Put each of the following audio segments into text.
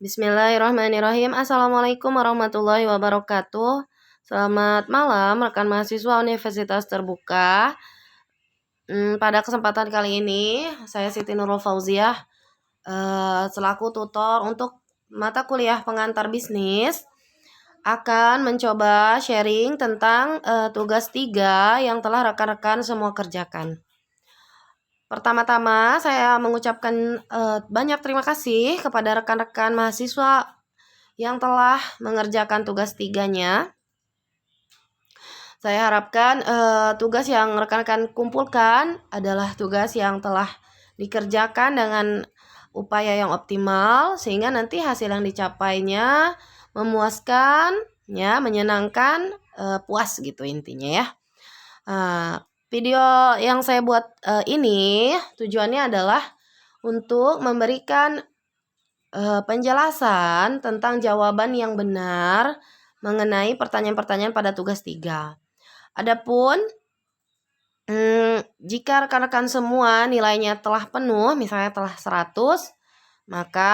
Bismillahirrahmanirrahim. Assalamualaikum warahmatullahi wabarakatuh. Selamat malam rekan mahasiswa Universitas Terbuka. Pada kesempatan kali ini saya Siti Nurul Fauziah selaku tutor untuk mata kuliah pengantar bisnis akan mencoba sharing tentang tugas 3 yang telah rekan-rekan semua kerjakan. Pertama-tama saya mengucapkan banyak terima kasih kepada rekan-rekan mahasiswa yang telah mengerjakan tugas 3-nya. Saya harapkan tugas yang rekan-rekan kumpulkan adalah tugas yang telah dikerjakan dengan upaya yang optimal sehingga nanti hasil yang dicapainya memuaskan, ya, menyenangkan, puas gitu intinya ya. Video yang saya buat ini tujuannya adalah untuk memberikan penjelasan tentang jawaban yang benar mengenai pertanyaan-pertanyaan pada tugas 3. Adapun jika rekan-rekan semua nilainya telah penuh, misalnya telah 100, maka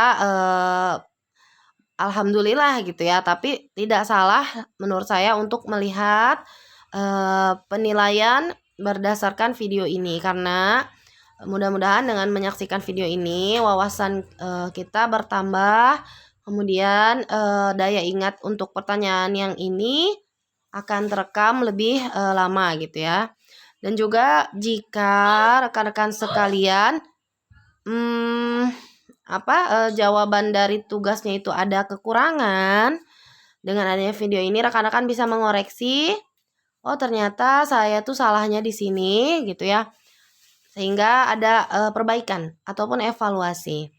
alhamdulillah gitu ya. Tapi tidak salah menurut saya untuk melihat penilaian berdasarkan video ini, karena mudah-mudahan dengan menyaksikan video ini wawasan kita bertambah, kemudian daya ingat untuk pertanyaan yang ini akan terekam lebih lama gitu ya. Dan juga jika rekan-rekan sekalian jawaban dari tugasnya itu ada kekurangan, dengan adanya video ini rekan-rekan bisa mengoreksi, oh ternyata saya tuh salahnya di sini gitu ya, sehingga ada perbaikan ataupun evaluasi.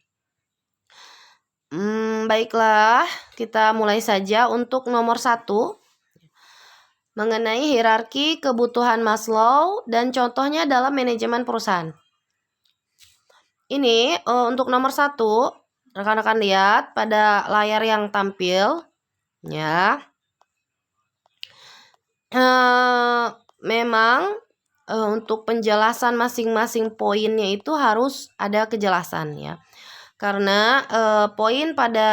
Baiklah, kita mulai saja untuk nomor 1 mengenai hierarki kebutuhan Maslow dan contohnya dalam manajemen perusahaan. Ini untuk nomor 1, rekan-rekan lihat pada layar yang tampil ya. Memang untuk penjelasan masing-masing poinnya itu harus ada kejelasan ya. Karena poin pada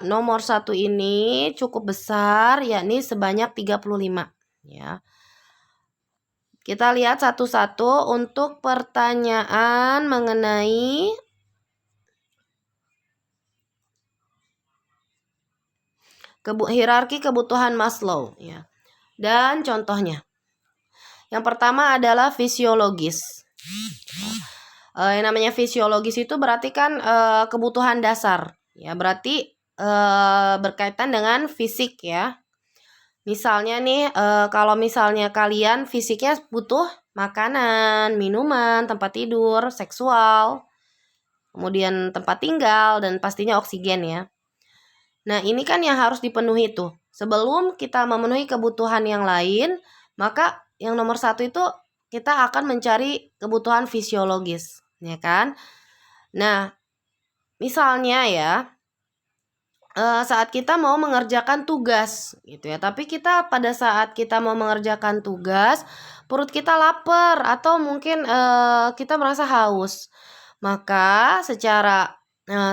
nomor 1 ini cukup besar, yakni sebanyak 35 ya. Kita lihat satu-satu untuk pertanyaan mengenai hierarki kebutuhan Maslow ya. Dan contohnya. Yang pertama adalah fisiologis. Yang namanya fisiologis itu berarti kan kebutuhan dasar ya, berarti berkaitan dengan fisik ya. Misalnya nih kalau misalnya kalian fisiknya butuh makanan, minuman, tempat tidur, seksual, kemudian tempat tinggal, dan pastinya oksigen ya. Nah ini kan yang harus dipenuhi tuh. Sebelum kita memenuhi kebutuhan yang lain, maka yang nomor 1 itu kita akan mencari kebutuhan fisiologis, ya kan? Nah, misalnya ya, saat kita mau mengerjakan tugas gitu ya, tapi kita pada saat kita mau mengerjakan tugas, perut kita lapar atau mungkin kita merasa haus. Maka secara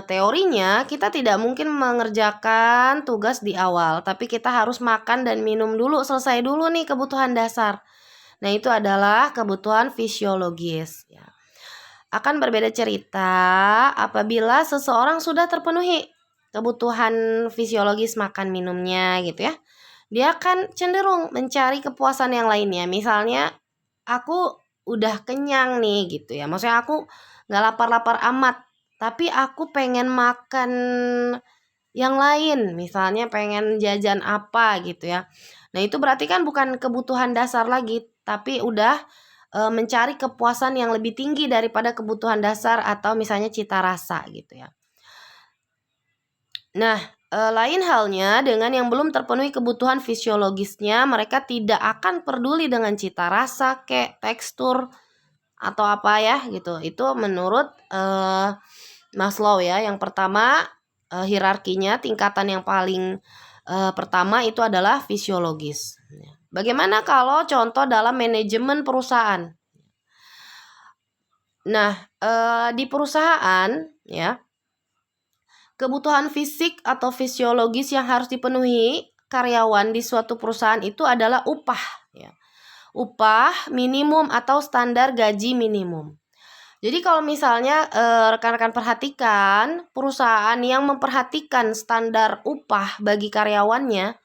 teorinya kita tidak mungkin mengerjakan tugas di awal, tapi kita harus makan dan minum dulu, selesai dulu nih kebutuhan dasar. Nah, itu adalah kebutuhan fisiologis ya. Akan berbeda cerita apabila seseorang sudah terpenuhi kebutuhan fisiologis makan minumnya gitu ya. Dia akan cenderung mencari kepuasan yang lainnya. Misalnya aku udah kenyang nih gitu ya. Maksudnya aku gak lapar-lapar amat, tapi aku pengen makan yang lain. Misalnya pengen jajan apa gitu ya. Nah itu berarti kan bukan kebutuhan dasar lagi, tapi udah mencari kepuasan yang lebih tinggi daripada kebutuhan dasar atau misalnya cita rasa gitu ya. Nah, lain halnya dengan yang belum terpenuhi kebutuhan fisiologisnya, mereka tidak akan peduli dengan cita rasa, kayak tekstur atau apa ya gitu. Itu menurut Maslow ya. Yang pertama hierarkinya, tingkatan yang paling pertama itu adalah fisiologis. Bagaimana kalau contoh dalam manajemen perusahaan? Nah, di perusahaan ya, kebutuhan fisik atau fisiologis yang harus dipenuhi karyawan di suatu perusahaan itu adalah upah, ya. Upah minimum atau standar gaji minimum. Jadi kalau misalnya rekan-rekan perhatikan, perusahaan yang memperhatikan standar upah bagi karyawannya,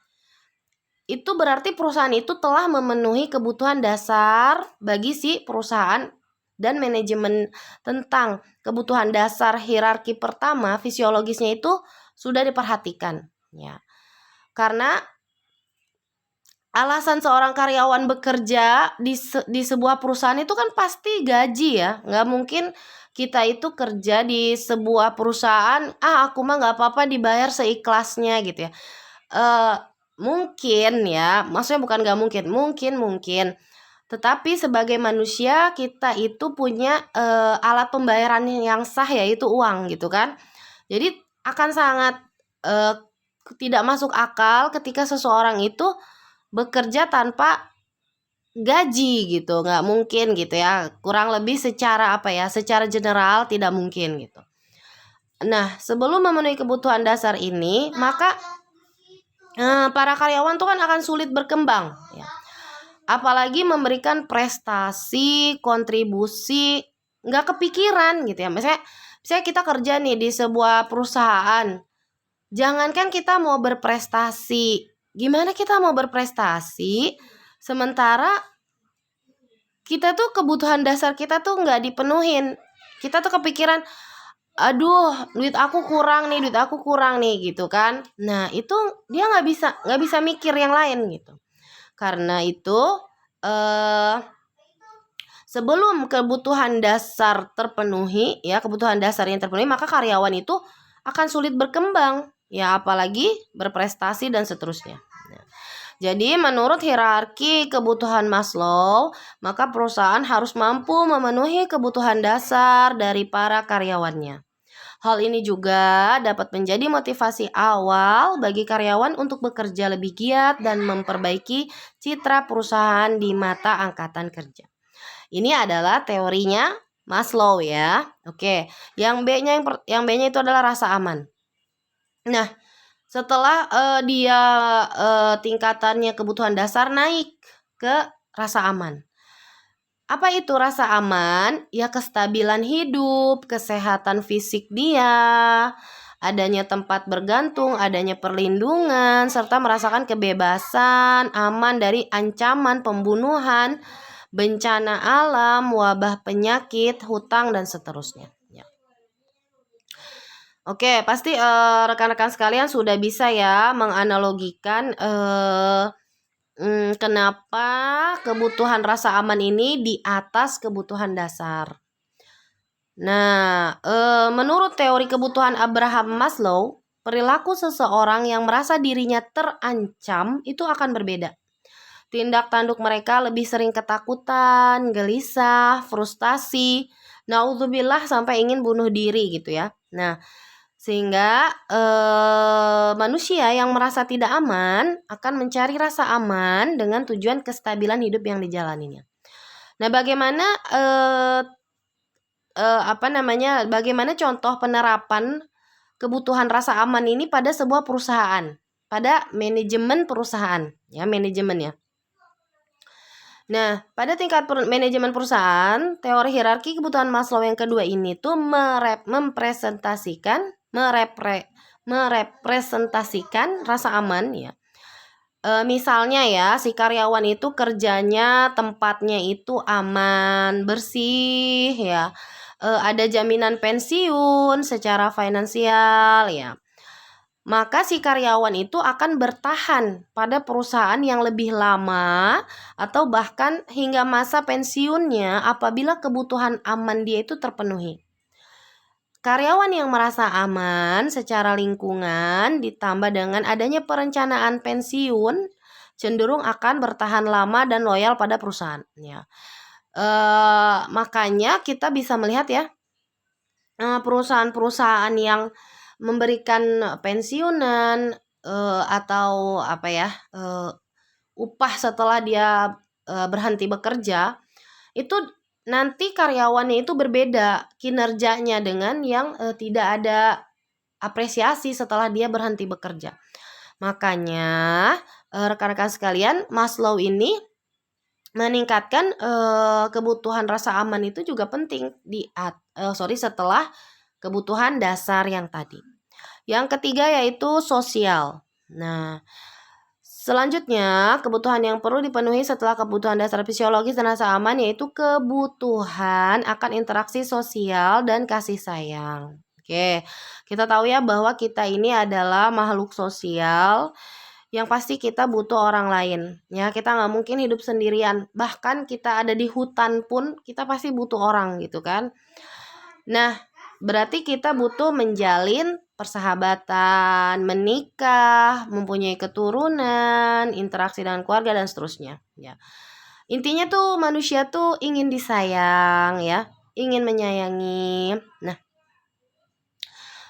itu berarti perusahaan itu telah memenuhi kebutuhan dasar bagi si perusahaan dan manajemen. Tentang kebutuhan dasar hierarki pertama fisiologisnya itu sudah diperhatikan, ya. Karena alasan seorang karyawan bekerja di sebuah perusahaan itu kan pasti gaji, ya. Nggak mungkin kita itu kerja di sebuah perusahaan, aku mah nggak apa-apa dibayar seikhlasnya gitu, ya. Mungkin, ya, maksudnya bukan nggak mungkin. Tetapi sebagai manusia kita itu punya alat pembayaran yang sah, yaitu uang, gitu kan. Jadi akan sangat tidak masuk akal ketika seseorang itu bekerja tanpa gaji gitu, nggak mungkin gitu, ya. Kurang lebih secara general tidak mungkin gitu. Nah, sebelum memenuhi kebutuhan dasar ini, maka para karyawan tuh kan akan sulit berkembang, ya. Apalagi memberikan prestasi, kontribusi, nggak kepikiran gitu, ya. Misalnya kita kerja nih di sebuah perusahaan, jangankan kita mau berprestasi, gimana kita mau berprestasi sementara kita tuh kebutuhan dasar kita tuh nggak dipenuhin. Kita tuh kepikiran, aduh, duit aku kurang nih gitu kan. Nah, itu dia nggak bisa mikir yang lain gitu. Karena itu sebelum kebutuhan dasar terpenuhi, ya, kebutuhan dasar yang terpenuhi, maka karyawan itu akan sulit berkembang, ya, apalagi berprestasi dan seterusnya. Nah, jadi menurut hierarki kebutuhan Maslow, maka perusahaan harus mampu memenuhi kebutuhan dasar dari para karyawannya. Hal ini juga dapat menjadi motivasi awal bagi karyawan untuk bekerja lebih giat dan memperbaiki citra perusahaan di mata angkatan kerja. Ini adalah teorinya Maslow, ya. Oke, yang B-nya itu adalah rasa aman. Nah, setelah dia tingkatannya kebutuhan dasar naik ke rasa aman. Apa itu rasa aman? Ya, kestabilan hidup, kesehatan fisik dia, adanya tempat bergantung, adanya perlindungan, serta merasakan kebebasan, aman dari ancaman pembunuhan, bencana alam, wabah penyakit, hutang, dan seterusnya. Ya. Oke, pasti rekan-rekan sekalian sudah bisa, ya, menganalogikan kenapa kebutuhan rasa aman ini di atas kebutuhan dasar. Nah, menurut teori kebutuhan Abraham Maslow, perilaku seseorang yang merasa dirinya terancam itu akan berbeda. Tindak tanduk mereka lebih sering ketakutan, gelisah, frustasi, naudzubillah sampai ingin bunuh diri gitu, ya. Nah, sehingga manusia yang merasa tidak aman akan mencari rasa aman dengan tujuan kestabilan hidup yang dijalaninya. Nah, bagaimana bagaimana contoh penerapan kebutuhan rasa aman ini pada sebuah perusahaan, pada manajemen perusahaan, ya, manajemen, ya. Nah, pada tingkat manajemen perusahaan, teori hierarki kebutuhan Maslow yang kedua ini tuh merepresentasikan rasa aman, ya. Misalnya, ya, si karyawan itu kerjanya tempatnya itu aman, bersih, ya. Ada jaminan pensiun secara finansial, ya. Maka si karyawan itu akan bertahan pada perusahaan yang lebih lama atau bahkan hingga masa pensiunnya apabila kebutuhan aman dia itu terpenuhi. Karyawan yang merasa aman secara lingkungan ditambah dengan adanya perencanaan pensiun cenderung akan bertahan lama dan loyal pada perusahaan, ya. Makanya kita bisa melihat, ya, perusahaan-perusahaan yang memberikan pensiunan atau upah setelah dia berhenti bekerja, itu nanti karyawannya itu berbeda kinerjanya dengan yang tidak ada apresiasi setelah dia berhenti bekerja. Makanya rekan-rekan sekalian, Maslow ini meningkatkan kebutuhan rasa aman itu juga penting setelah kebutuhan dasar yang tadi. Yang ketiga yaitu sosial. Nah, selanjutnya kebutuhan yang perlu dipenuhi setelah kebutuhan dasar fisiologis dan rasa aman yaitu kebutuhan akan interaksi sosial dan kasih sayang. Oke, kita tahu ya bahwa kita ini adalah makhluk sosial yang pasti kita butuh orang lain. Ya, kita nggak mungkin hidup sendirian. Bahkan kita ada di hutan pun kita pasti butuh orang gitu kan. Nah, berarti kita butuh menjalin persahabatan, menikah, mempunyai keturunan, interaksi dengan keluarga dan seterusnya. Ya, intinya tuh manusia tuh ingin disayang ya, ingin menyayangi. Nah,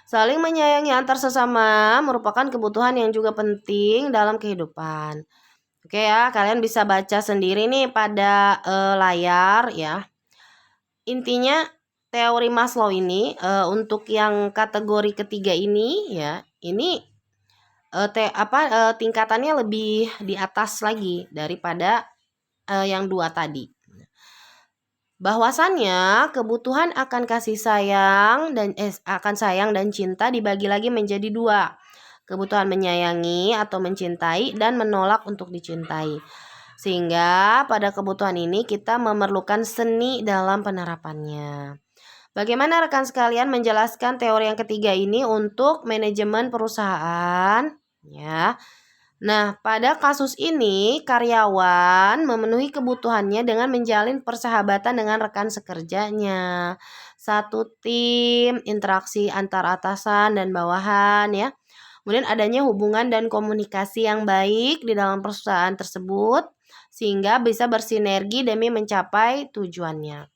saling menyayangi antar sesama merupakan kebutuhan yang juga penting dalam kehidupan. Oke ya, kalian bisa baca sendiri nih pada layar ya. Intinya teori Maslow ini untuk yang kategori ketiga ini ya, ini tingkatannya lebih di atas lagi daripada yang dua tadi. Bahwasannya kebutuhan akan kasih sayang dan cinta dibagi lagi menjadi dua. Kebutuhan menyayangi atau mencintai dan menolak untuk dicintai. Sehingga pada kebutuhan ini kita memerlukan seni dalam penerapannya. Bagaimana rekan sekalian menjelaskan teori yang ketiga ini untuk manajemen perusahaan? Ya. Nah, pada kasus ini karyawan memenuhi kebutuhannya dengan menjalin persahabatan dengan rekan sekerjanya. Satu tim, interaksi antar atasan dan bawahan ya. Kemudian adanya hubungan dan komunikasi yang baik di dalam perusahaan tersebut sehingga bisa bersinergi demi mencapai tujuannya.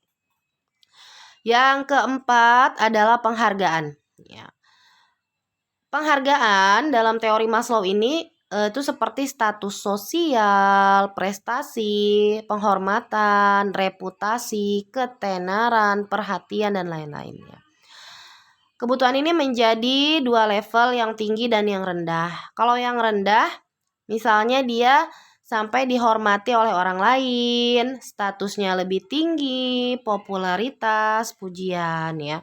Yang keempat adalah penghargaan. Ya. Penghargaan dalam teori Maslow ini itu seperti status sosial, prestasi, penghormatan, reputasi, ketenaran, perhatian, dan lain-lainnya. Kebutuhan ini menjadi dua level, yang tinggi dan yang rendah. Kalau yang rendah, misalnya dia sampai dihormati oleh orang lain, statusnya lebih tinggi, popularitas, pujian ya.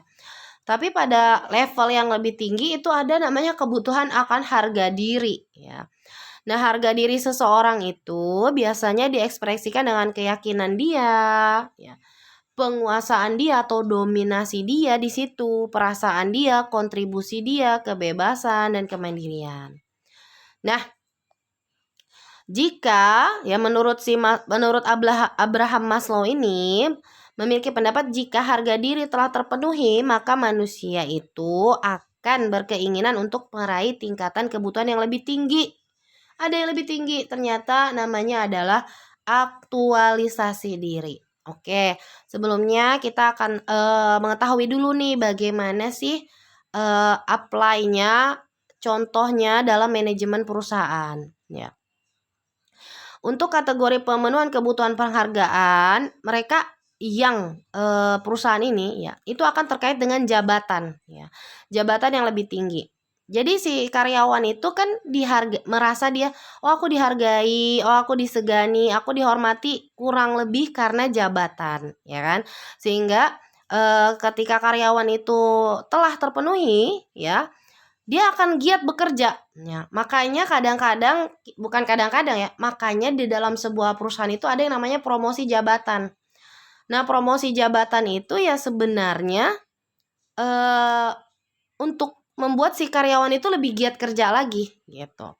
Tapi pada level yang lebih tinggi itu ada namanya kebutuhan akan harga diri ya. Nah, harga diri seseorang itu biasanya diekspresikan dengan keyakinan dia, ya, penguasaan dia atau dominasi dia di situ, perasaan dia, kontribusi dia, kebebasan dan kemandirian. Nah, jika ya menurut Abraham Maslow ini memiliki pendapat jika harga diri telah terpenuhi, maka manusia itu akan berkeinginan untuk meraih tingkatan kebutuhan yang lebih tinggi. Ada yang lebih tinggi, ternyata namanya adalah aktualisasi diri. Oke, sebelumnya kita akan mengetahui dulu nih bagaimana sih apply-nya, contohnya dalam manajemen perusahaan. Ya. Untuk kategori pemenuhan kebutuhan penghargaan, mereka yang perusahaan ini ya itu akan terkait dengan jabatan ya, jabatan yang lebih tinggi. Jadi si karyawan itu kan merasa dia, oh aku dihargai, oh aku disegani, aku dihormati kurang lebih karena jabatan ya kan, sehingga ketika karyawan itu telah terpenuhi ya, dia akan giat bekerja. Ya, makanya makanya di dalam sebuah perusahaan itu ada yang namanya promosi jabatan. Nah, promosi jabatan itu ya sebenarnya untuk membuat si karyawan itu lebih giat kerja lagi gitu.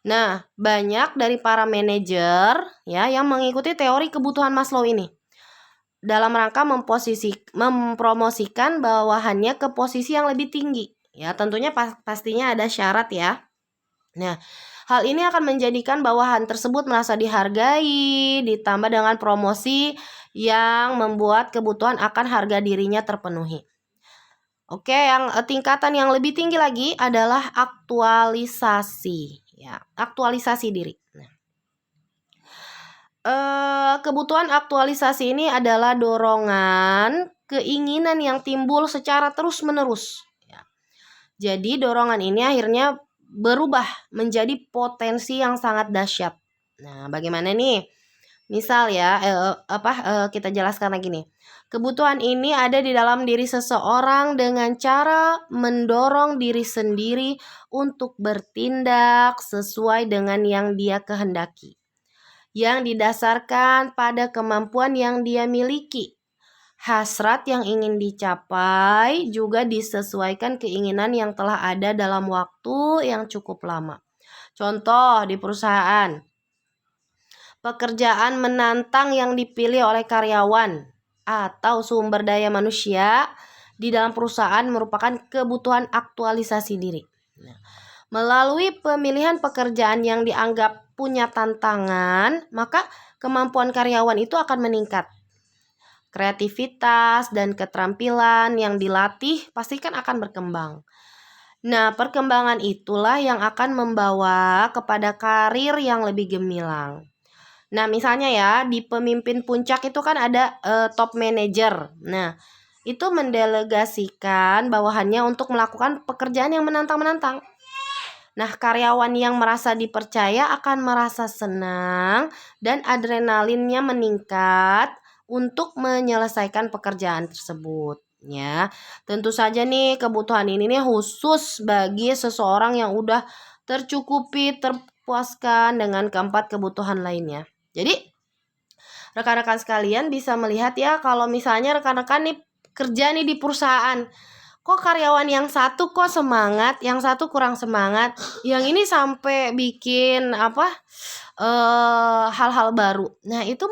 Nah, banyak dari para manajer ya yang mengikuti teori kebutuhan Maslow ini dalam rangka mempromosikan bawahannya ke posisi yang lebih tinggi. Ya, tentunya pastinya ada syarat ya. Nah, hal ini akan menjadikan bawahan tersebut merasa dihargai, ditambah dengan promosi yang membuat kebutuhan akan harga dirinya terpenuhi. Oke, yang tingkatan yang lebih tinggi lagi adalah aktualisasi, ya, aktualisasi diri. Nah, kebutuhan aktualisasi ini adalah dorongan, keinginan yang timbul secara terus-menerus. Jadi dorongan ini akhirnya berubah menjadi potensi yang sangat dahsyat. Nah, bagaimana nih? Misal ya, kita jelaskan lagi nih. Kebutuhan ini ada di dalam diri seseorang dengan cara mendorong diri sendiri untuk bertindak sesuai dengan yang dia kehendaki, yang didasarkan pada kemampuan yang dia miliki. Hasrat yang ingin dicapai juga disesuaikan keinginan yang telah ada dalam waktu yang cukup lama. Contoh di perusahaan, pekerjaan menantang yang dipilih oleh karyawan atau sumber daya manusia di dalam perusahaan merupakan kebutuhan aktualisasi diri. Melalui pemilihan pekerjaan yang dianggap punya tantangan, maka kemampuan karyawan itu akan meningkat. Kreativitas dan keterampilan yang dilatih pasti kan akan berkembang. Nah, perkembangan itulah yang akan membawa kepada karir yang lebih gemilang. Nah, misalnya ya, di pemimpin puncak itu kan ada top manager. Nah, itu mendelegasikan bawahannya untuk melakukan pekerjaan yang menantang-menantang. Nah, karyawan yang merasa dipercaya akan merasa senang dan adrenalinnya meningkat untuk menyelesaikan pekerjaan tersebut. Ya, tentu saja nih kebutuhan ini nih khusus bagi seseorang yang udah tercukupi, terpuaskan dengan keempat kebutuhan lainnya. Jadi, rekan-rekan sekalian bisa melihat ya kalau misalnya rekan-rekan nih kerja nih di perusahaan, kok karyawan yang satu kok semangat, yang satu kurang semangat, yang ini sampai bikin hal-hal baru. Nah, itu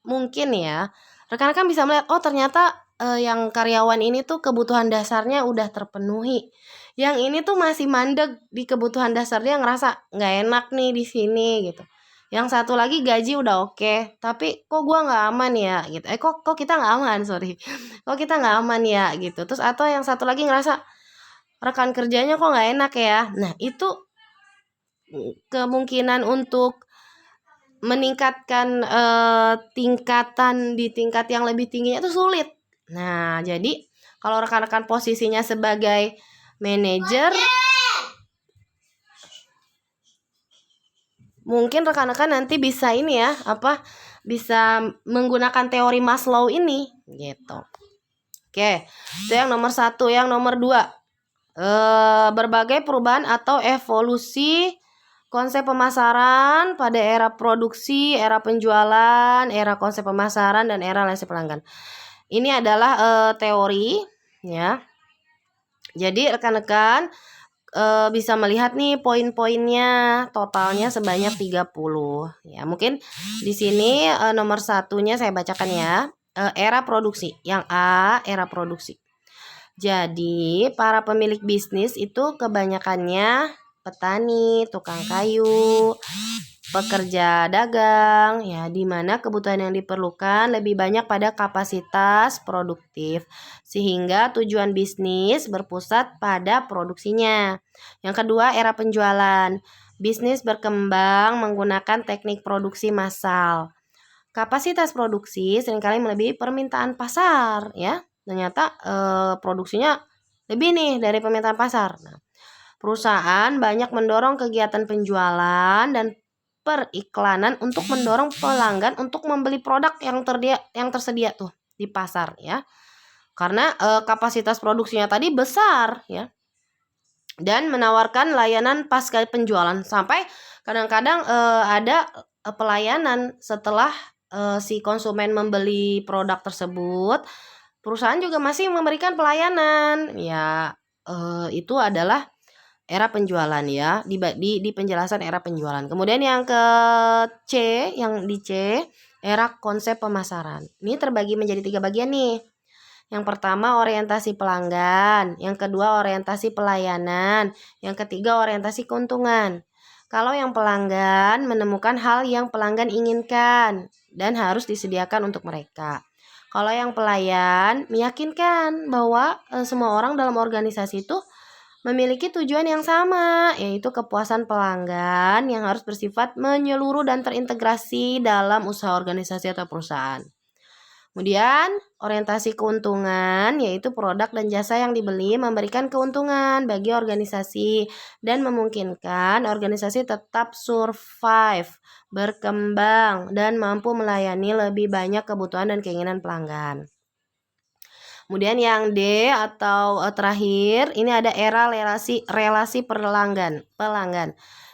mungkin ya rekan-rekan bisa melihat, oh ternyata yang karyawan ini tuh kebutuhan dasarnya udah terpenuhi. Yang ini tuh masih mandek di kebutuhan dasarnya, ngerasa nggak enak nih di sini gitu. Yang satu lagi gaji udah oke, tapi kok gua nggak aman ya gitu. Kok kita nggak aman, sorry. Kok kita nggak aman ya gitu. Terus atau yang satu lagi ngerasa rekan kerjanya kok nggak enak ya. Nah, itu kemungkinan untuk meningkatkan tingkatan di tingkat yang lebih tingginya itu sulit. Nah, jadi kalau rekan-rekan posisinya sebagai manajer, mungkin rekan-rekan nanti bisa ini ya, bisa menggunakan teori Maslow ini gitu. Oke, itu yang nomor 1. Yang nomor 2, berbagai perubahan atau evolusi konsep pemasaran pada era produksi, era penjualan, era konsep pemasaran, dan era relasi pelanggan. Ini adalah teori ya. Jadi rekan-rekan bisa melihat nih poin-poinnya, totalnya sebanyak 30 ya. Mungkin di sini nomor 1-nya saya bacakan ya. Era produksi. Yang A, era produksi. Jadi para pemilik bisnis itu kebanyakannya petani, tukang kayu, pekerja dagang ya, di mana kebutuhan yang diperlukan lebih banyak pada kapasitas produktif sehingga tujuan bisnis berpusat pada produksinya. Yang kedua, era penjualan. Bisnis berkembang menggunakan teknik produksi massal. Kapasitas produksi seringkali melebihi permintaan pasar ya. Ternyata produksinya lebih nih dari permintaan pasar. Nah, perusahaan banyak mendorong kegiatan penjualan dan periklanan untuk mendorong pelanggan untuk membeli produk yang tersedia tuh di pasar ya. Karena kapasitas produksinya tadi besar ya. Dan menawarkan layanan pasca penjualan, sampai kadang-kadang ada pelayanan setelah si konsumen membeli produk tersebut. Perusahaan juga masih memberikan pelayanan ya. Itu adalah era penjualan ya, di penjelasan era penjualan. Kemudian yang ke C, yang di C, era konsep pemasaran. Ini terbagi menjadi 3 bagian nih. Yang pertama orientasi pelanggan, yang kedua orientasi pelayanan, yang ketiga orientasi keuntungan. Kalau yang pelanggan menemukan hal yang pelanggan inginkan dan harus disediakan untuk mereka. Kalau yang pelayan meyakinkan bahwa semua orang dalam organisasi itu memiliki tujuan yang sama, yaitu kepuasan pelanggan yang harus bersifat menyeluruh dan terintegrasi dalam usaha organisasi atau perusahaan. Kemudian orientasi keuntungan, yaitu produk dan jasa yang dibeli memberikan keuntungan bagi organisasi dan memungkinkan organisasi tetap survive, berkembang, dan mampu melayani lebih banyak kebutuhan dan keinginan pelanggan. Kemudian yang D atau terakhir, ini ada era relasi pelanggan.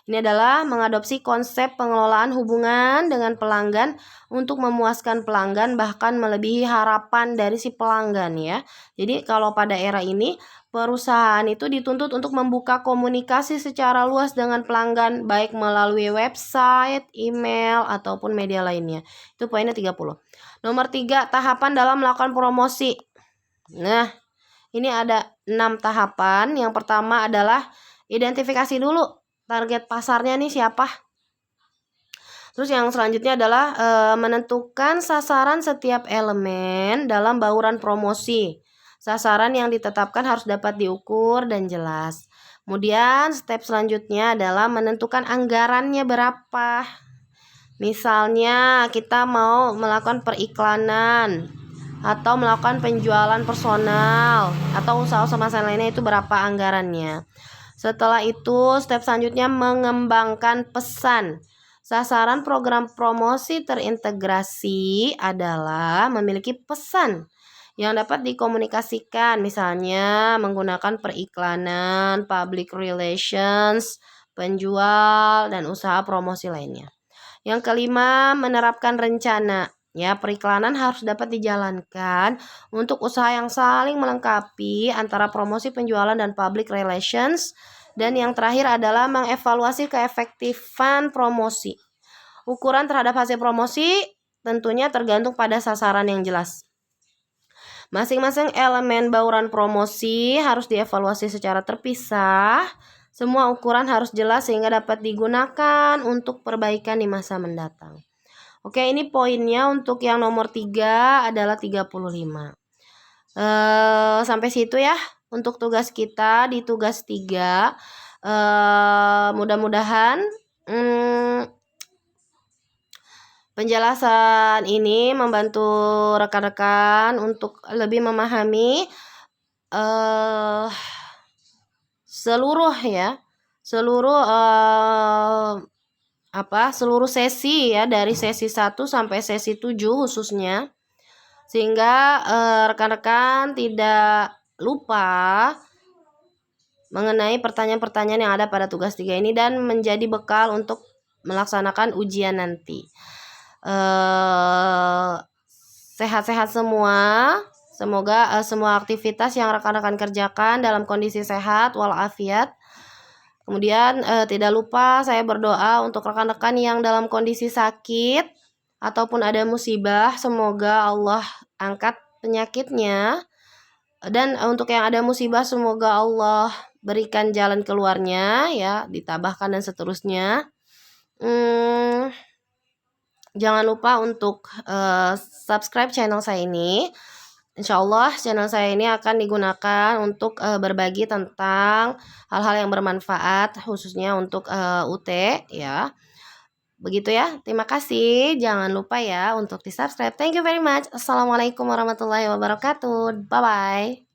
Ini adalah mengadopsi konsep pengelolaan hubungan dengan pelanggan untuk memuaskan pelanggan bahkan melebihi harapan dari si pelanggan ya. Jadi kalau pada era ini perusahaan itu dituntut untuk membuka komunikasi secara luas dengan pelanggan baik melalui website, email ataupun media lainnya. Itu poinnya 30. Nomor 3, tahapan dalam melakukan promosi. Nah, ini ada 6 tahapan. Yang pertama adalah identifikasi dulu target pasarnya nih siapa. Terus yang selanjutnya adalah menentukan sasaran setiap elemen dalam bauran promosi. Sasaran yang ditetapkan harus dapat diukur dan jelas. Kemudian step selanjutnya adalah menentukan anggarannya berapa. Misalnya kita mau melakukan periklanan atau melakukan penjualan personal atau usaha-usaha lainnya, itu berapa anggarannya. Setelah itu step selanjutnya mengembangkan pesan. Sasaran program promosi terintegrasi adalah memiliki pesan yang dapat dikomunikasikan, misalnya menggunakan periklanan, public relations, penjual, dan usaha promosi lainnya. Yang kelima, menerapkan rencana. Ya, periklanan harus dapat dijalankan untuk usaha yang saling melengkapi antara promosi, penjualan, dan public relations. Dan yang terakhir adalah mengevaluasi keefektifan promosi. Ukuran terhadap hasil promosi tentunya tergantung pada sasaran yang jelas. Masing-masing elemen bauran promosi harus dievaluasi secara terpisah. Semua ukuran harus jelas sehingga dapat digunakan untuk perbaikan di masa mendatang. Oke, ini poinnya untuk yang nomor 3 adalah 35. Sampai situ ya untuk tugas kita di tugas 3. Mudah-mudahan penjelasan ini membantu rekan-rekan untuk lebih memahami seluruh sesi ya, dari sesi 1 sampai sesi 7 khususnya, sehingga rekan-rekan tidak lupa mengenai pertanyaan-pertanyaan yang ada pada tugas 3 ini dan menjadi bekal untuk melaksanakan ujian nanti. Sehat-sehat semua. Semoga semua aktivitas yang rekan-rekan kerjakan dalam kondisi sehat walafiat. Kemudian tidak lupa saya berdoa untuk rekan-rekan yang dalam kondisi sakit ataupun ada musibah, semoga Allah angkat penyakitnya. Dan untuk yang ada musibah, semoga Allah berikan jalan keluarnya ya, ditabahkan dan seterusnya. Jangan lupa untuk subscribe channel saya ini. Insya Allah channel saya ini akan digunakan untuk berbagi tentang hal-hal yang bermanfaat, khususnya untuk UT ya. Begitu ya, terima kasih. Jangan lupa ya untuk di subscribe. Thank you very much. Assalamualaikum warahmatullahi wabarakatuh. Bye-bye.